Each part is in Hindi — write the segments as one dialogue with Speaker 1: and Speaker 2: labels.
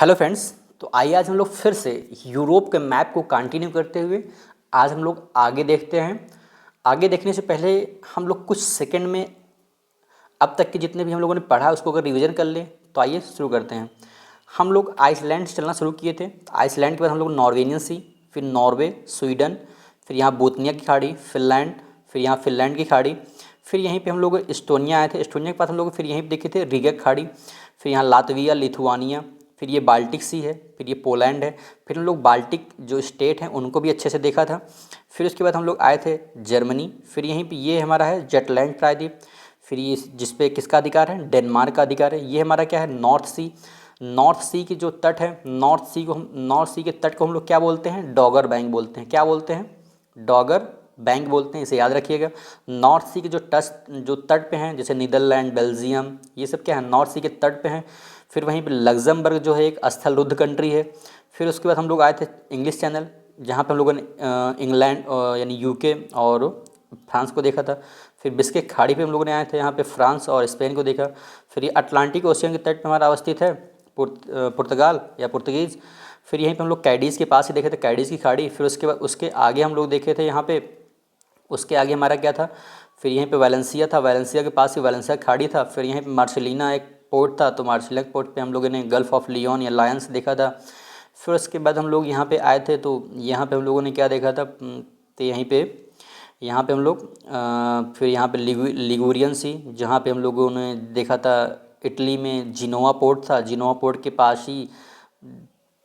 Speaker 1: Hello friends. तो आइए आज हम लोग फिर से यूरोप के मैप को कंटिन्यू करते हुए आज हम लोग आगे देखते हैं। आगे देखने से पहले हम लोग कुछ सेकंड में अब तक के जितने भी हम लोगों ने पढ़ा उसको अगर रिवीजन कर लें तो आइए शुरू करते हैं। हम लोग आइसलैंड से चलना शुरू किए थे। आइसलैंड के बाद हम लोग नॉर्वेनियन सी, फिर नॉर्वे, स्वीडन, फिर यहाँ बोतनिया की खाड़ी, फिनलैंड, फिर यहाँ फिनलैंड की खाड़ी, फिर यहीं पे हम लोग एस्टोनिया आए थे। एस्टोनिया के पास हम लोग फिर यहीं पे देखे थे रीगा की खाड़ी, फिर यहाँ लातविया, लिथुआनिया, फिर ये बाल्टिक सी है, फिर ये पोलैंड है। फिर हम लोग बाल्टिक जो स्टेट हैं उनको भी अच्छे से देखा था। फिर उसके बाद हम लोग आए थे जर्मनी। फिर यहीं पे ये हमारा है जटलैंड प्रायद्वीप। फिर ये जिस पे किसका अधिकार है, डेनमार्क का अधिकार है। ये हमारा क्या है, नॉर्थ सी। नॉर्थ सी की जो तट है, नॉर्थ सी के तट को हम लोग क्या बोलते हैं, डॉगर बैंक बोलते हैं। क्या बोलते हैं, डॉगर बैंक बोलते हैं, इसे याद रखिएगा। नॉर्थ सी के जो तट पे हैं, जैसे नीदरलैंड, बेल्जियम, ये सब क्या है, नॉर्थ सी के तट पे हैं। फिर वहीं पे लग्जमबर्ग जो है एक स्थलरुद्ध कंट्री है। फिर उसके बाद हम लोग आए थे इंग्लिश चैनल, जहाँ पे हम लोगों ने इंग्लैंड यानी यूके और फ्रांस को देखा था। फिर बिस्के खाड़ी पे हम लोगों ने आए थे, यहाँ पे फ्रांस और स्पेन को देखा। फिर ये अटलांटिक ओशियन के तट पे हमारा अवस्थित है पुर्तगाल या पुर्तगीज़। फिर यहीं पे हम लोग कैडीज़ के पास ही देखे थे, कैडीज़ की खाड़ी। फिर उसके बाद उसके आगे हम लोग देखे थे यहाँ पे, उसके आगे हमारा क्या था, फिर यहीं पे वैलेंसिया था, वैलेंसिया के पास ही वैलेंसिया खाड़ी था। फिर यहीं पे मार्सेलिना एक पोर्ट था, तो मार्सेलिना पोर्ट पे हम लोगों ने गल्फ ऑफ लियोन या लायंस देखा था। फिर उसके बाद हम लोग यहाँ पे आए थे, तो यहाँ पे हम लोगों ने क्या देखा था, तो यहाँ पे हम लोग फिर यहाँ पे लिगुरियन सी, जहाँ पे हम लोगों ने देखा था इटली में जिनोवा पोर्ट था। जिनोवा पोर्ट के पास ही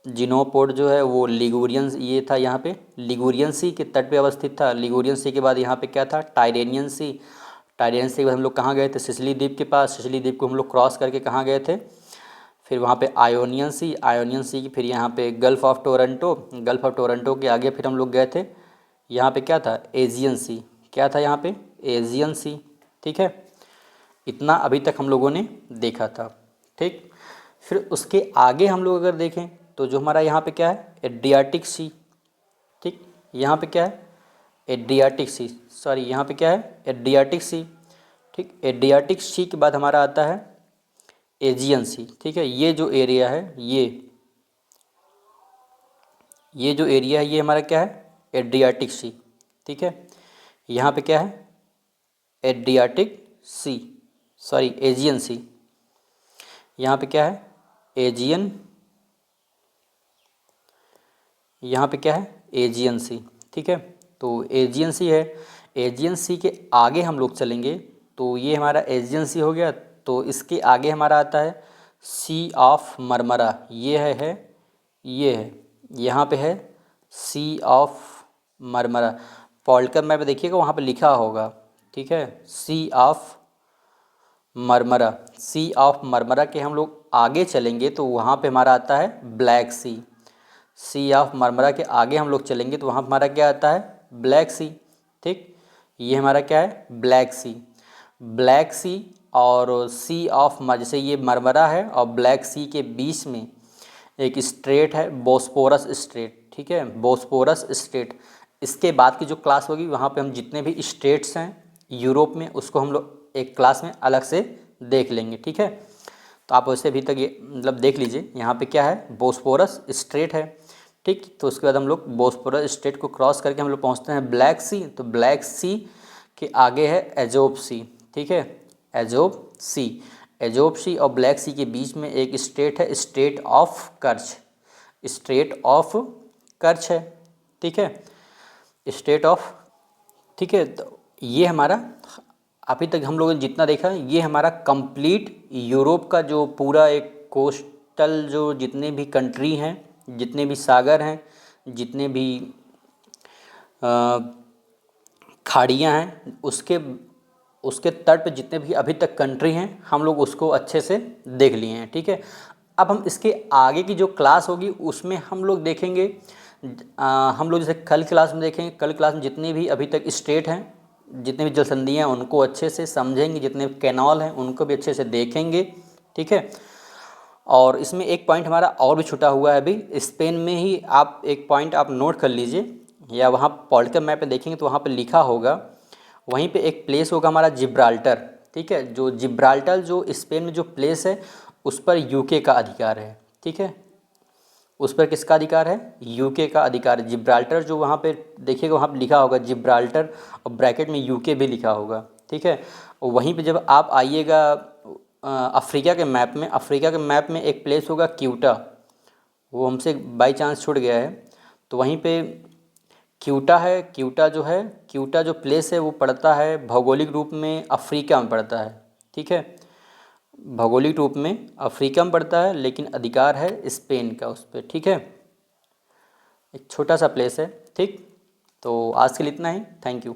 Speaker 1: जिनोवा पोर्ट जो है वो लिगुरियन ये था, यहाँ पे लिगुरियन सी के तट पे अवस्थित था। लिगुरियन सी के बाद यहाँ पे क्या था, टायरेनियन सी। टायरेनियन सी के बाद हम लोग कहाँ गए थे, सिसिली द्वीप के पास। सिसिली द्वीप को हम लोग क्रॉस करके कहाँ गए थे, फिर वहाँ पे आयोनियन सी, आयोनियन सी की फिर यहाँ पे gulf of Toronto. Gulf of Toronto के आगे फिर हम लोग गए थे, यहाँ पे क्या था, एजियन सी। क्या था यहाँ पे, एजियन सी। ठीक है, इतना अभी तक हम लोगों ने देखा था। ठीक, फिर उसके आगे हम लोग अगर देखें तो जो हमारा यहाँ पे क्या है, एड्रियाटिक सी। ठीक, यहाँ पे क्या है, एड्रियाटिक सी, सॉरी यहाँ पे क्या है, एड्रियाटिक सी। ठीक, एड्रियाटिक सी के बाद हमारा आता है एजियन सी। ठीक है, ये जो एरिया है, ये जो एरिया है ये हमारा क्या है, एड्रियाटिक सी। ठीक है, यहाँ पे क्या है, एड्रियाटिक सी, सॉरी एजियन सी। यहाँ पे क्या है, एजियन, यहाँ पे क्या है, एजियन सी। ठीक है, तो एजियन सी है। एजियन सी के आगे हम लोग चलेंगे तो ये हमारा एजियन सी हो गया। तो इसके आगे हमारा आता है सी ऑफ मरमरा। ये है, यहाँ पे है सी ऑफ मरमरा। पॉल्टर मैप देखिएगा वहाँ पे लिखा होगा। ठीक है, sea of Marmara. Sea of Marmara के हम लोग आगे चलेंगे तो वहाँ पे हमारा आता है Black Sea. Sea of Marmara के आगे हम लोग चलेंगे तो वहाँ पे हमारा क्या आता है, ब्लैक सी। ठीक, ये हमारा क्या है, ब्लैक सी। ब्लैक सी और सी ऑफ जैसे ये मरमरा है और ब्लैक सी के बीच में एक स्ट्रेट है, बोस्पोरस स्ट्रेट। ठीक है, बोस्पोरस स्ट्रेट। इसके बाद की जो क्लास होगी वहाँ पे हम जितने भी स्टेट्स हैं यूरोप में उसको हम लोग एक क्लास में अलग से देख लेंगे। ठीक है, तो आप वैसे अभी तक ये मतलब देख लीजिए, यहाँ पे क्या है, बोस्पोरस स्ट्रेट है। ठीक, तो उसके बाद हम लोग बोस्पोरस स्ट्रेट को क्रॉस करके हम लोग पहुँचते हैं ब्लैक सी। तो ब्लैक सी के आगे है एजोब सी। ठीक है, एजोब सी। एजोब सी और ब्लैक सी के बीच में एक स्टेट है, state of Kerch. State of Kerch है। ठीक है, स्टेट ऑफ। ठीक है, तो ये हमारा अभी तक हम लोगों ने जितना देखा ये हमारा कंप्लीट यूरोप का जो पूरा एक कोस्टल जो जितने भी कंट्री हैं, जितने भी सागर हैं, जितने भी खाड़ियाँ हैं, उसके उसके तट पे जितने भी अभी तक कंट्री हैं हम लोग उसको अच्छे से देख लिए हैं। ठीक है, अब हम इसके आगे की जो क्लास होगी उसमें हम लोग देखेंगे, हम लोग जैसे कल क्लास में देखेंगे, कल क्लास में जितने भी अभी तक स्टेट हैं, जितने भी जलसंधियाँ हैं उनको अच्छे से समझेंगे, जितने कैनाल हैं उनको भी अच्छे से देखेंगे। ठीक है, और इसमें एक पॉइंट हमारा और भी छूटा हुआ है अभी, स्पेन में ही आप एक पॉइंट आप नोट कर लीजिए, या वहाँ पॉलिटिकल मैप पे देखेंगे तो वहाँ पे लिखा होगा, वहीं पे एक प्लेस होगा हमारा जिब्राल्टर। ठीक है, जो जिब्राल्टर जो स्पेन में जो प्लेस है उस पर यूके का अधिकार है। ठीक है, उस पर किसका अधिकार है? यूके का अधिकार है। जिब्राल्टर जो वहाँ पे देखिएगा, वहाँ पे लिखा होगा जिब्राल्टर और ब्रैकेट में यूके भी लिखा होगा, ठीक है। और वहीं पे जब आप आइएगा अफ्रीका के मैप में, अफ्रीका के मैप में एक प्लेस होगा क्यूटा, वो हमसे बाई चांस छूट गया है। तो वहीं पे क्यूटा है, क्यूटा जो प्लेस है वो पड़ता है भौगोलिक रूप में अफ्रीका में पड़ता है, ठीक है। भौगोलिक रूप में अफ्रीका में पड़ता है, लेकिन अधिकार है स्पेन का उस पर, ठीक है। एक छोटा सा प्लेस है, ठीक। तो आज के लिए इतना ही, थैंक यू।